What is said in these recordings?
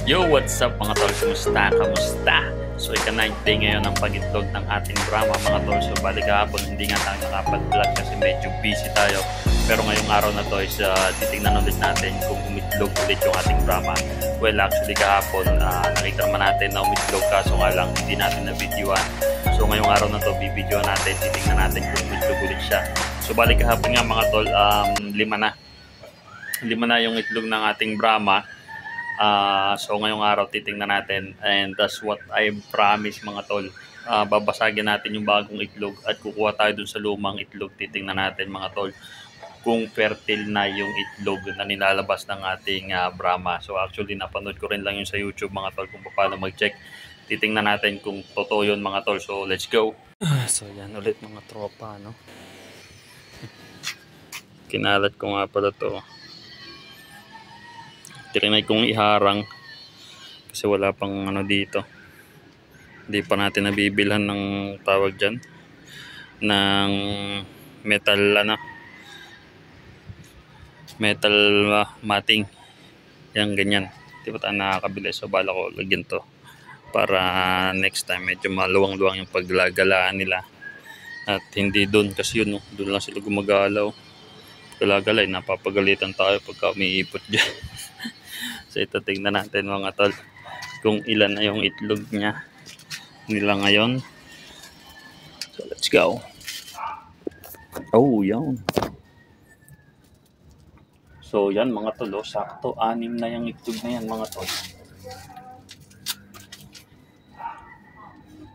Yo, what's up mga tol? Kumusta? Kamusta? So, ika-9th day ngayon ng pag-itlog ng ating drama mga tol. So, bali kahapon hindi nga tayo nakapag-vlog kasi medyo busy tayo. Pero ngayong araw na to is titignan ulit natin kung umitlog ulit yung ating drama. Well, actually kahapon nakita naman natin na umitlog kaso nga lang hindi natin na-videoan. So, ngayong araw na to bibidyoan natin, titignan natin kung umitlog ulit siya. So, bali kahapon nga mga tol, 5 na. 5 na yung itlog ng ating drama. So ngayong araw titingnan natin and that's what I promise mga tol. Babasagin natin yung bagong itlog at kukuha tayo dun sa lumang itlog. Titingnan natin mga tol kung fertile na yung itlog na nilalabas ng ating Brahma. So actually napanood ko rin lang yun sa YouTube mga tol kung paano mag-check. Titingnan natin kung totoo yun mga tol. So let's go. So yan ulit mga tropa, no? Kinalat ko nga pala to. Tinay kong iharang kasi wala pang ano dito, hindi pa natin nabibilhan ng tawag dyan ng metal matting yan, ganyan, di pa tayo nakakabili. So bala ko lagyan to para next time medyo maluwang-luwang yung paggagalaan nila at hindi doon kasi yun, doon lang sila gumagalaw, galagalay, napapagalitan tayo pagka umiipot dyan. So ito tingnan natin mga tol kung ilan na yung itlog nila ngayon. So let's go. Oh, yan. So yan mga tol, sakto 6 na yung itlog na yan mga tol.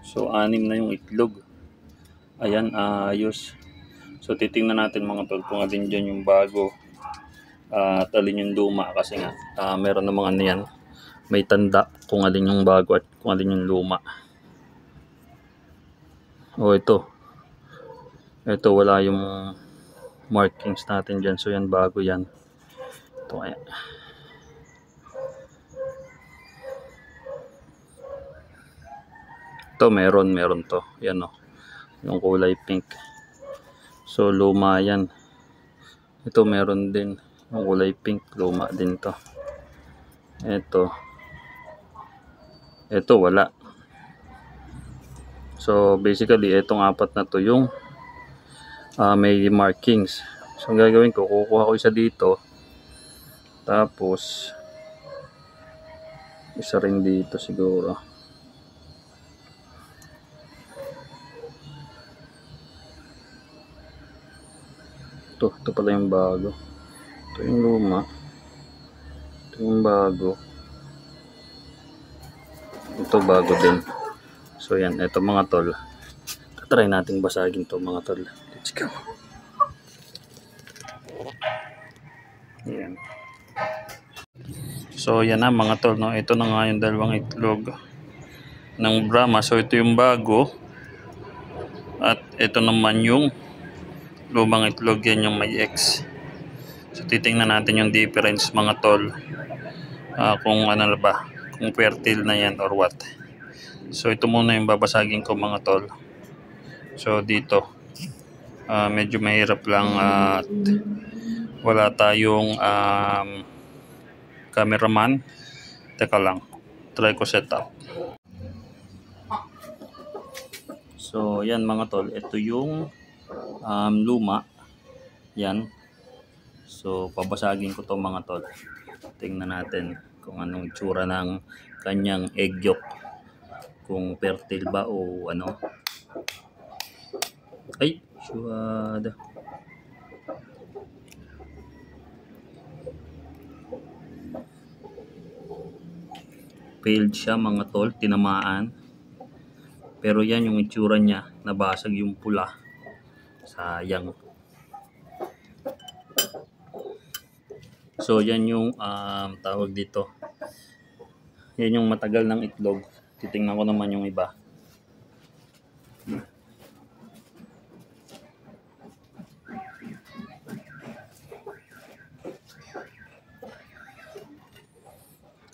So 6 na yung itlog. Ayan, ayos. So titingnan natin mga tol kung alin dyan yung bago at alin yung luma kasi nga meron namang ano yan, may tanda kung alin yung bago at kung alin yung luma. O ito wala yung markings natin dyan, so yan bago yan. Ito kaya ito meron to, yan o, yung kulay pink. So luma yan. Ito meron din yung kulay pink, luma din to. Ito wala. So basically itong 4 na to yung may markings. So ang gagawin ko, kukuha ko isa dito, tapos isa rin dito siguro. Ito pala yung bago. Ito yung luma. Ito yung bago. Ito bago din. So yan, ito mga tol. Try natin basagin to mga tol. Let's go. Yan. So yan na mga tol, no? Ito na nga yung dalawang itlog ng Brahma. So ito yung bago. At ito naman yung lumang itlog, yan yung may X. So titingnan natin yung difference mga tol. Kung ano ba, kung fertile na yan or what. So ito muna yung babasagin ko mga tol. So dito medyo mahirap lang at wala tayong cameraman. Teka lang, try ko set up. So yan mga tol, ito yung luma yan. So babasagin ko to mga tol. Tingnan natin kung anong itsura ng kanyang egg yolk, kung fertile ba o ano. Ay, syuhada. Failed siya mga tol, tinamaan. Pero yan yung itsura niya, nabasag yung pula. Sayang. So yan yung tawag dito. Yan yung matagal ng itlog. Titingnan ko naman yung iba.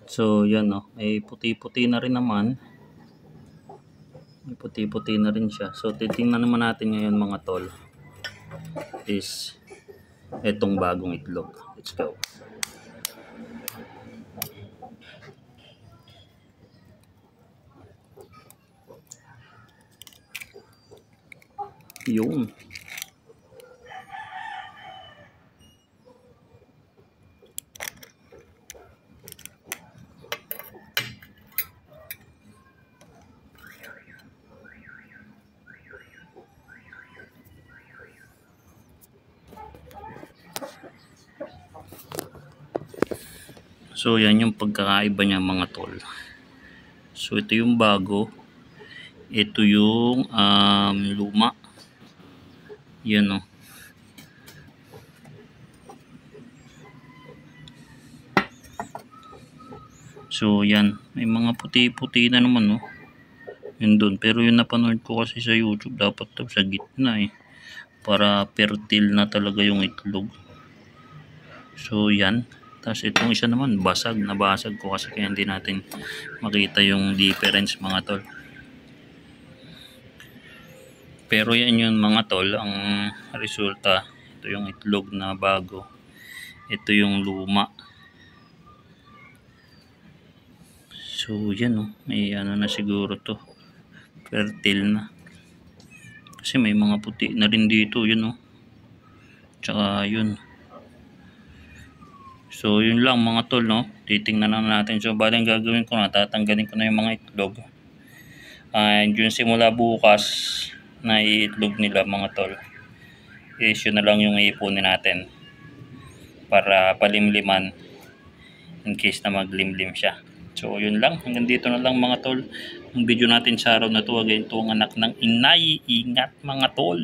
So yan o, may puti-puti na rin naman. May puti-puti na rin siya. So titingnan naman natin ngayon mga tol is etong bagong itlog. Let's go. Yun. So yan yung pagkakaiba niya mga tol. So ito yung bago, ito yung luma. Yan o. So yan, may mga puti-puti na naman yun dun. Pero yung napanood ko kasi sa YouTube, dapat daw sa gitna para fertile na talaga yung itlog. So yan. Tapos itong isa naman basag, nabasag ko kasi kaya hindi natin makita yung difference mga tol. Pero yan yun mga tol, ang resulta. Ito yung itlog na bago, ito yung luma. So yan may ano na siguro to, fertile na. Kasi may mga puti na rin dito, yun tsaka yun. So yun lang mga tol titingnan na natin. So bali ang gagawin ko tatanggalin ko na yung mga itlog. And yun simula bukas na itlog nila mga tol, is yun na lang yung iipunin natin para palimliman in case na maglimlim siya. So yun lang, hanggang dito na lang mga tol ang video natin sa araw na to. Again, ito ang anak ng inay. Ingat mga tol.